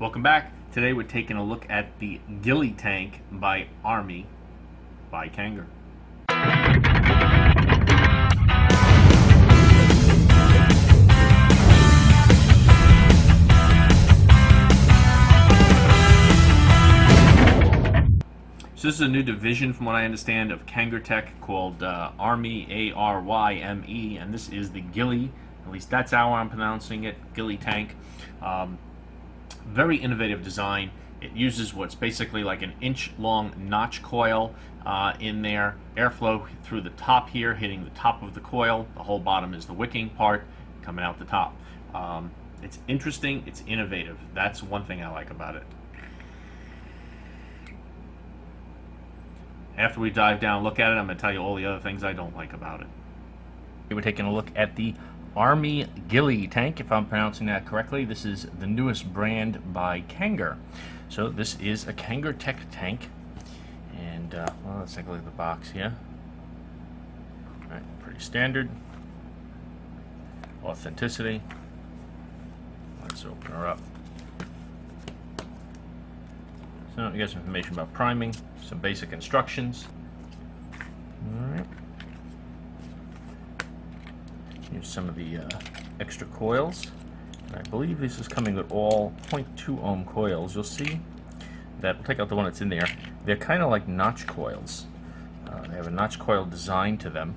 Welcome back. Today we're taking a look at the Gille tank by Arymi by Kanger. So this is a new division, from what I understand, of Kanger Tech called Arymi, A-R-Y-M-E, and this is the Gille. At least that's how I'm pronouncing it, Gille tank. Very innovative design. It uses what's basically like an inch-long notch coil in there. Airflow through the top here, hitting the top of the coil. The whole bottom is the wicking part coming out the top. It's interesting. It's innovative. That's one thing I like about it. After we dive down and look at it, I'm going to tell you all the other things I don't like about it. We're taking a look at the Arymi Gille tank, if I'm pronouncing that correctly. This is the newest brand by Kanger. So this is a Kanger Tech tank. And, well, let's take a look at the box here. All right, pretty standard. Authenticity. Let's open her up. So you got some information about priming, some basic instructions. Alright. Here's some of the extra coils. And I believe this is coming with all 0.2 ohm coils. You'll see that, we'll take out the one that's in there. They're kind of like notch coils. They have a notch coil design to them.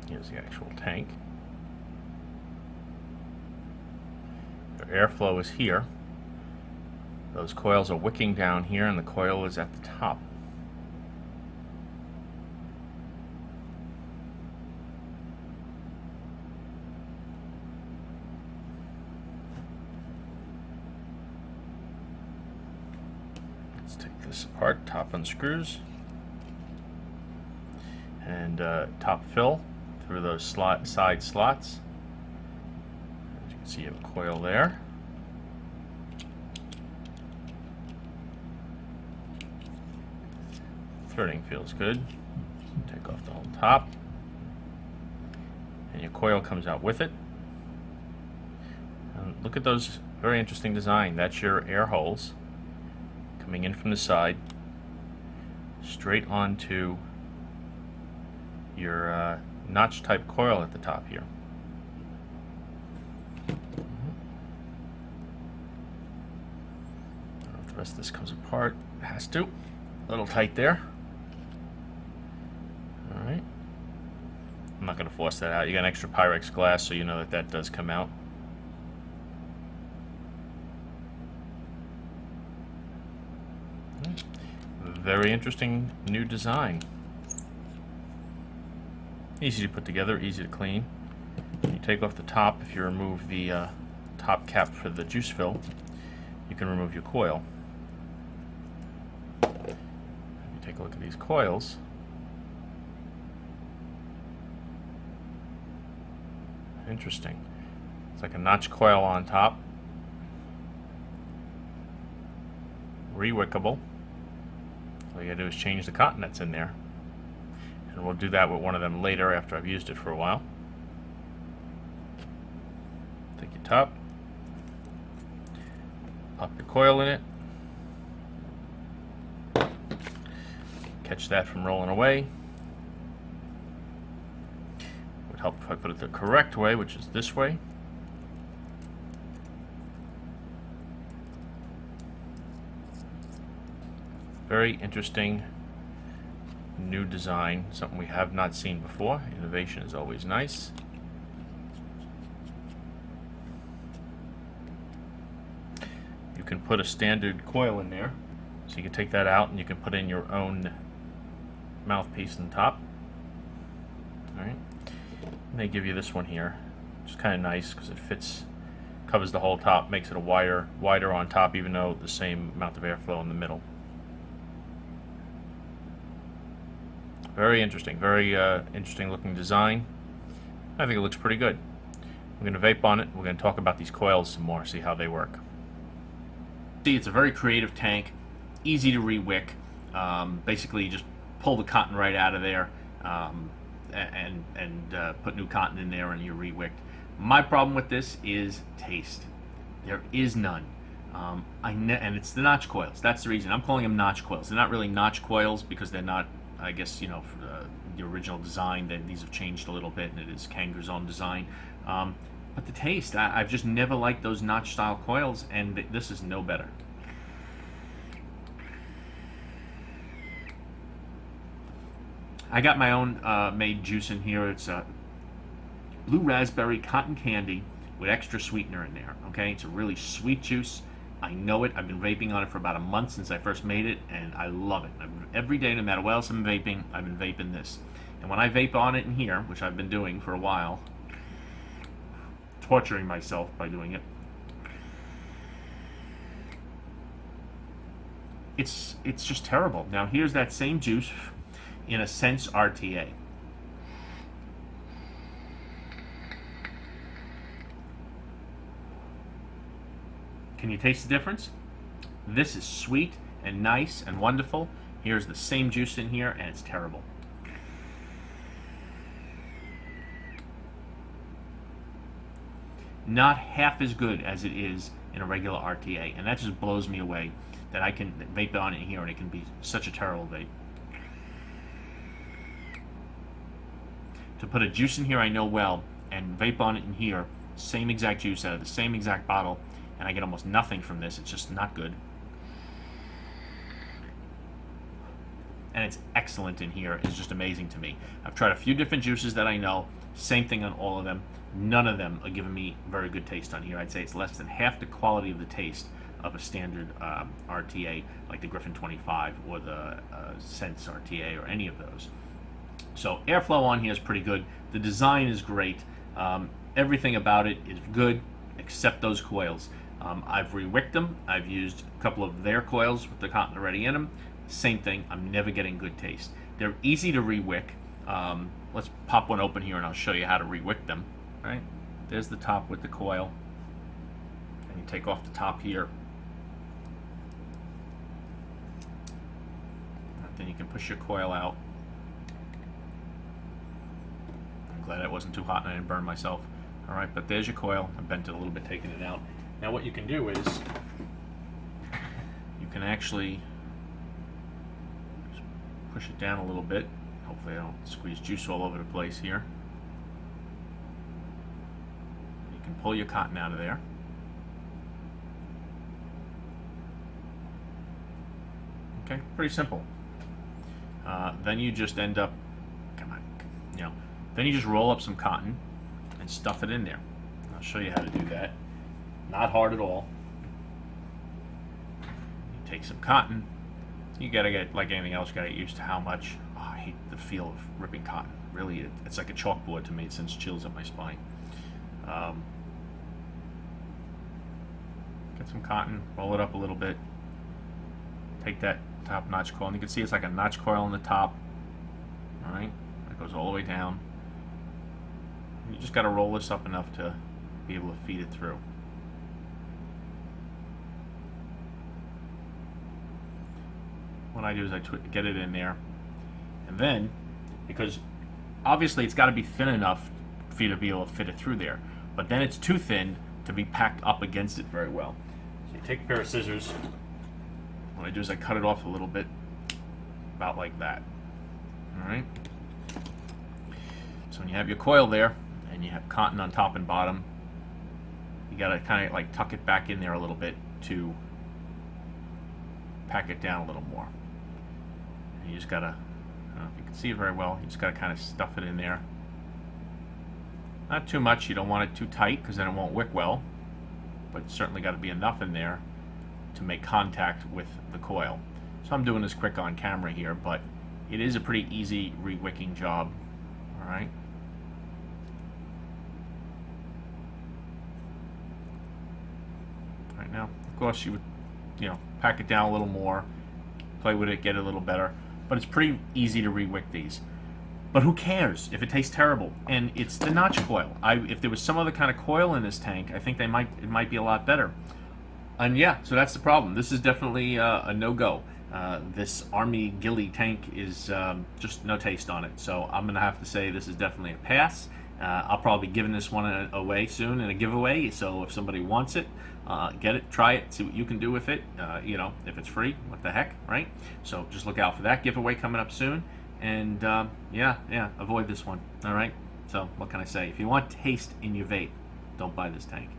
Here's the actual tank. The airflow is here. Those coils are wicking down here, and the coil is at the top. Let's take this apart. Top unscrews. And top fill through those side slots. As you can see, you have a coil there. Threading feels good. Take off the whole top. And your coil comes out with it. And look at those, very interesting design. That's your air holes coming in from the side, straight onto your notch type coil at the top here. I don't know if the rest of this comes apart. It has to. A little tight there. Alright. I'm not going to force that out. You got an extra Pyrex glass, so you know that that does come out. Very interesting new design. Easy to put together, easy to clean. You take off the top. If you remove the top cap for the juice fill, you can remove your coil. If you take a look at these coils, interesting. It's like a notch coil on top, re-wickable. All you gotta do is change the cotton that's in there, and we'll do that with one of them later after I've used it for a while. Take your top, pop your coil in it, catch that from rolling away. Would help if I put it the correct way, which is this way. Very interesting new design, something we have not seen before. Innovation is always nice. You can put a standard coil in there, so you can take that out and you can put in your own mouthpiece on top. Alright. And they give you this one here, which is kind of nice because it fits, covers the whole top, makes it a wider on top, even though the same amount of airflow in the middle. Very interesting, very interesting looking design. I think it looks pretty good. We're going to vape on it. We're going to talk about these coils some more, see how they work. See, it's a very creative tank, easy to re-wick. Basically, you just pull the cotton right out of there and put new cotton in there, and you're re-wicked. My problem with this is taste. There is none. And it's the notch coils. That's the reason I'm calling them notch coils. They're not really notch coils because they're not. I guess the original design. These have changed a little bit, and it is Kanger's own design. But the taste, I've just never liked those notch style coils, and this is no better. I got my own made juice in here. It's blue raspberry cotton candy with extra sweetener in there. Okay, it's a really sweet juice. I know it. I've been vaping on it for about a month since I first made it, and I love it. Every day, no matter what else I'm vaping, I've been vaping this. And when I vape on it in here, which I've been doing for a while, torturing myself by doing it, it's just terrible. Now here's that same juice in a Sense RTA. Can you taste the difference? This is sweet and nice and wonderful. Here's the same juice in here, and it's terrible. Not half as good as it is in a regular RTA, and that just blows me away that I can vape on it in here and it can be such a terrible vape. To put a juice in here I know well and vape on it in here, same exact juice out of the same exact bottle, and I get almost nothing from this. It's just not good. And it's excellent in here. It's just amazing to me. I've tried a few different juices that I know. Same thing on all of them. None of them are giving me very good taste on here. I'd say it's less than half the quality of the taste of a standard RTA like the Griffin 25 or the Sense RTA or any of those. So airflow on here is pretty good. The design is great. Everything about it is good except those coils. I've re-wicked them. I've used a couple of their coils with the cotton already in them. Same thing. I'm never getting good taste. They're easy to re-wick. Let's pop one open here and I'll show you how to re-wick them. Right? There's the top with the coil. And you take off the top here. And then you can push your coil out. I'm glad it wasn't too hot and I didn't burn myself. Alright, but there's your coil. I bent it a little bit, taking it out. Now what you can do is you can actually just push it down a little bit. Hopefully I don't squeeze juice all over the place here. You can pull your cotton out of there. Okay, pretty simple. Then you just end up, then you just roll up some cotton and stuff it in there. I'll show you how to do that. Not hard at all. You take some cotton. You gotta get, like anything else, you gotta get used to how much. Oh, I hate the feel of ripping cotton. Really, it's like a chalkboard to me. It sends chills up my spine. Get some cotton, roll it up a little bit. Take that top notch coil, and you can see it's like a notch coil on the top. All right, it goes all the way down. You just got to roll this up enough to be able to feed it through. What I do is I get it in there, and then, because obviously it's got to be thin enough for you to be able to fit it through there, but then it's too thin to be packed up against it very well. So you take a pair of scissors. What I do is I cut it off a little bit, about like that. All right. So when you have your coil there, and you have cotton on top and bottom, you gotta kind of like tuck it back in there a little bit to pack it down a little more. And you just gotta, I don't know if you can see it very well, you just gotta kind of stuff it in there. Not too much, you don't want it too tight because then it won't wick well, but certainly gotta be enough in there to make contact with the coil. So I'm doing this quick on camera here, but it is a pretty easy re-wicking job. All right. Right now, of course, you would, pack it down a little more, play with it, get it a little better. But it's pretty easy to re-wick these. But who cares if it tastes terrible? And it's the notch coil. If there was some other kind of coil in this tank, I think it might be a lot better. And yeah, so that's the problem. This is definitely a no-go. This Arymi Gille tank is just no taste on it. So I'm going to have to say this is definitely a pass. I'll probably be giving this one away soon in a giveaway. So if somebody wants it, get it, try it, see what you can do with it. If it's free, what the heck, right? So just look out for that giveaway coming up soon. And avoid this one. All right. So what can I say? If you want taste in your vape, don't buy this tank.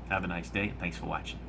Have a nice day. Thanks for watching.